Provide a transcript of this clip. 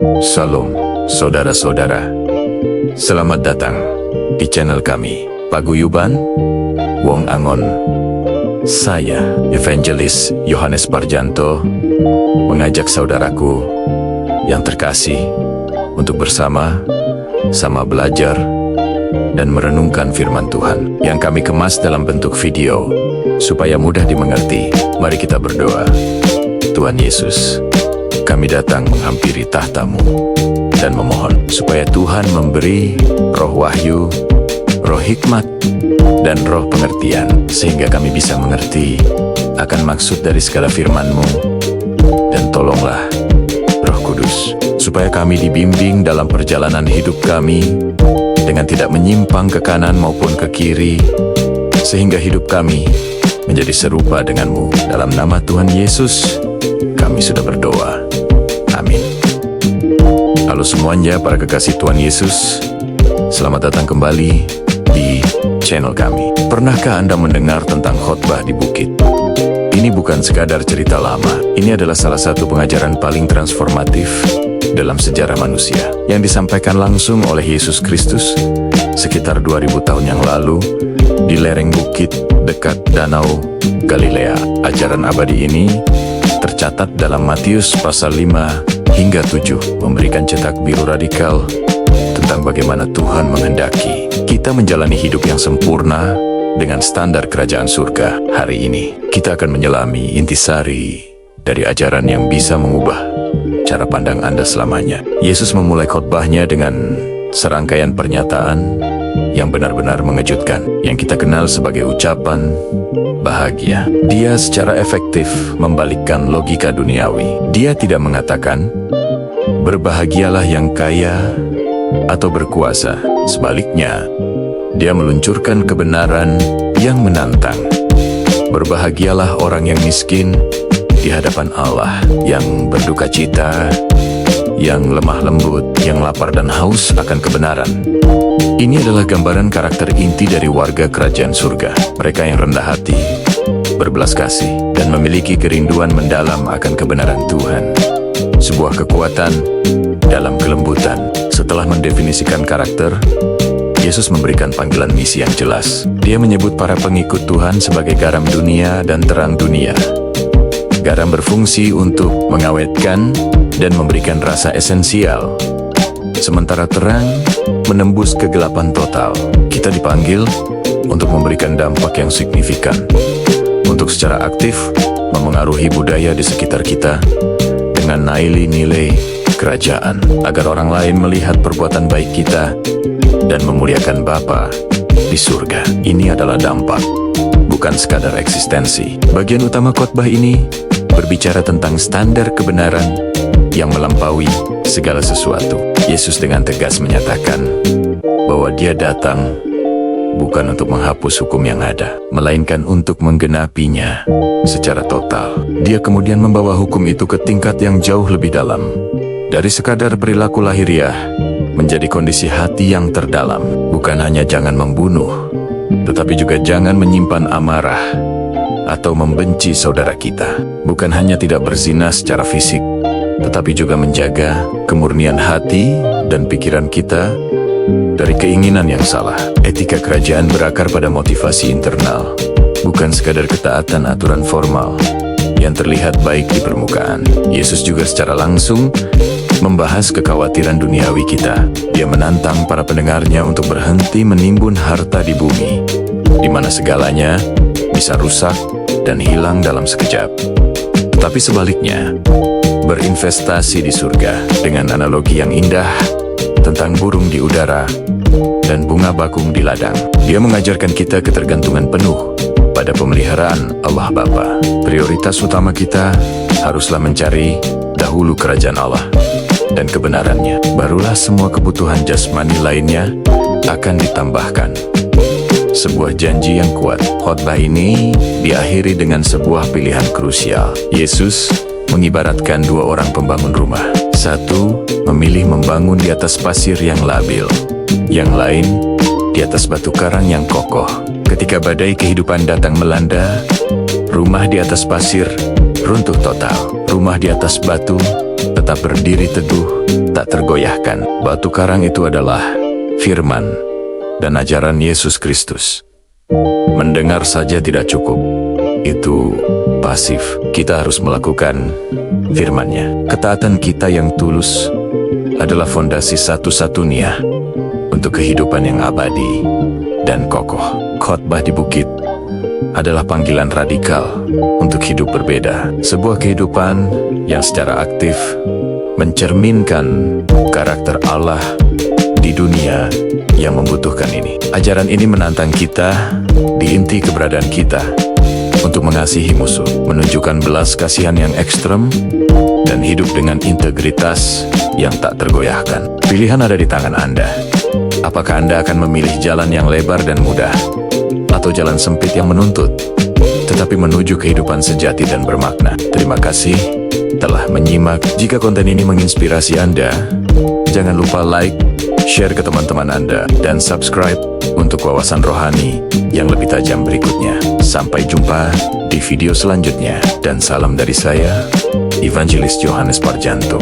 Salam, saudara-saudara. Selamat datang di channel kami, Paguyuban Wong Angon. Saya, Evangelis Yohanes Parjanto, mengajak saudaraku yang terkasih untuk bersama-sama belajar dan merenungkan firman Tuhan yang kami kemas dalam bentuk video supaya mudah dimengerti. Mari kita berdoa. Tuhan Yesus, kami datang menghampiri tahta-Mu dan memohon supaya Tuhan memberi roh wahyu, roh hikmat, dan roh pengertian, sehingga kami bisa mengerti akan maksud dari segala firman-Mu. Dan tolonglah Roh Kudus, supaya kami dibimbing dalam perjalanan hidup kami, dengan tidak menyimpang ke kanan maupun ke kiri, sehingga hidup kami menjadi serupa dengan-Mu. Dalam nama Tuhan Yesus, kami sudah berdoa. Amin. Halo semuanya, para kekasih Tuhan Yesus. Selamat datang kembali di channel kami. Pernahkah Anda mendengar tentang khotbah di bukit? Ini bukan sekadar cerita lama. Ini adalah salah satu pengajaran paling transformatif dalam sejarah manusia yang disampaikan langsung oleh Yesus Kristus sekitar 2000 tahun yang lalu di lereng bukit dekat Danau Galilea. Ajaran abadi ini tercatat dalam Matius pasal 5 hingga 7, memberikan cetak biru radikal tentang bagaimana Tuhan menghendaki kita menjalani hidup yang sempurna dengan standar kerajaan surga. Hari ini kita akan menyelami intisari dari ajaran yang bisa mengubah cara pandang Anda selamanya. Yesus memulai khotbahnya dengan serangkaian pernyataan yang benar-benar mengejutkan, yang kita kenal sebagai ucapan bahagia. Dia secara efektif membalikkan logika duniawi. Dia tidak mengatakan, berbahagialah yang kaya atau berkuasa. Sebaliknya, dia meluncurkan kebenaran yang menantang. Berbahagialah orang yang miskin di hadapan Allah, yang berduka cita, yang lemah lembut, yang lapar dan haus akan kebenaran. Ini adalah gambaran karakter inti dari warga kerajaan surga. Mereka yang rendah hati, berbelas kasih, dan memiliki kerinduan mendalam akan kebenaran Tuhan. Sebuah kekuatan dalam kelembutan. Setelah mendefinisikan karakter, Yesus memberikan panggilan misi yang jelas. Dia menyebut para pengikut Tuhan sebagai garam dunia dan terang dunia. Garam berfungsi untuk mengawetkan dan memberikan rasa esensial, sementara terang menembus kegelapan total. Kita dipanggil untuk memberikan dampak yang signifikan, untuk secara aktif memengaruhi budaya di sekitar kita dengan nilai-nilai kerajaan, agar orang lain melihat perbuatan baik kita dan memuliakan Bapa di surga. Ini adalah dampak, bukan sekadar eksistensi. Bagian utama khotbah ini berbicara tentang standar kebenaran yang melampaui segala sesuatu. Yesus dengan tegas menyatakan bahwa Dia datang bukan untuk menghapus hukum yang ada, melainkan untuk menggenapinya secara total. Dia kemudian membawa hukum itu ke tingkat yang jauh lebih dalam, dari sekadar perilaku lahiriah menjadi kondisi hati yang terdalam. Bukan hanya jangan membunuh, tetapi juga jangan menyimpan amarah atau membenci saudara kita. Bukan hanya tidak berzina secara fisik, tetapi juga menjaga kemurnian hati dan pikiran kita dari keinginan yang salah. Etika kerajaan berakar pada motivasi internal, bukan sekadar ketaatan aturan formal yang terlihat baik di permukaan. Yesus juga secara langsung membahas kekhawatiran duniawi kita. Dia menantang para pendengarnya untuk berhenti menimbun harta di bumi, di mana segalanya bisa rusak dan hilang dalam sekejap. Tetapi sebaliknya, berinvestasi di surga. Dengan analogi yang indah tentang burung di udara dan bunga bakung di ladang, dia mengajarkan kita ketergantungan penuh pada pemeliharaan Allah Bapa. Prioritas utama kita haruslah mencari dahulu kerajaan Allah dan kebenarannya. Barulah semua kebutuhan jasmani lainnya akan ditambahkan. Sebuah janji yang kuat. Khotbah ini diakhiri dengan sebuah pilihan krusial. Yesus mengibaratkan dua orang pembangun rumah. Satu memilih membangun di atas pasir yang labil, yang lain di atas batu karang yang kokoh. Ketika badai kehidupan datang melanda, rumah di atas pasir runtuh total. Rumah di atas batu tetap berdiri teguh tak tergoyahkan. Batu karang itu adalah firman dan ajaran Yesus Kristus. Mendengar saja tidak cukup. Itu pasif. Kita harus melakukan firman-Nya. Ketaatan kita yang tulus adalah fondasi satu-satunya untuk kehidupan yang abadi dan kokoh. Khotbah di bukit adalah panggilan radikal untuk hidup berbeda. Sebuah kehidupan yang secara aktif mencerminkan karakter Allah di dunia yang membutuhkan ini. Ajaran ini menantang kita di inti keberadaan kita untuk mengasihi musuh, menunjukkan belas kasihan yang ekstrem, dan hidup dengan integritas yang tak tergoyahkan. Pilihan ada di tangan Anda. Apakah Anda akan memilih jalan yang lebar dan mudah, atau jalan sempit yang menuntut, tetapi menuju kehidupan sejati dan bermakna? Terima kasih telah menyimak. Jika konten ini menginspirasi Anda, jangan lupa like, share ke teman-teman Anda, dan subscribe untuk wawasan rohani yang lebih tajam berikutnya. Sampai jumpa di video selanjutnya, dan salam dari saya, Evangelis Yohanes Parjanto.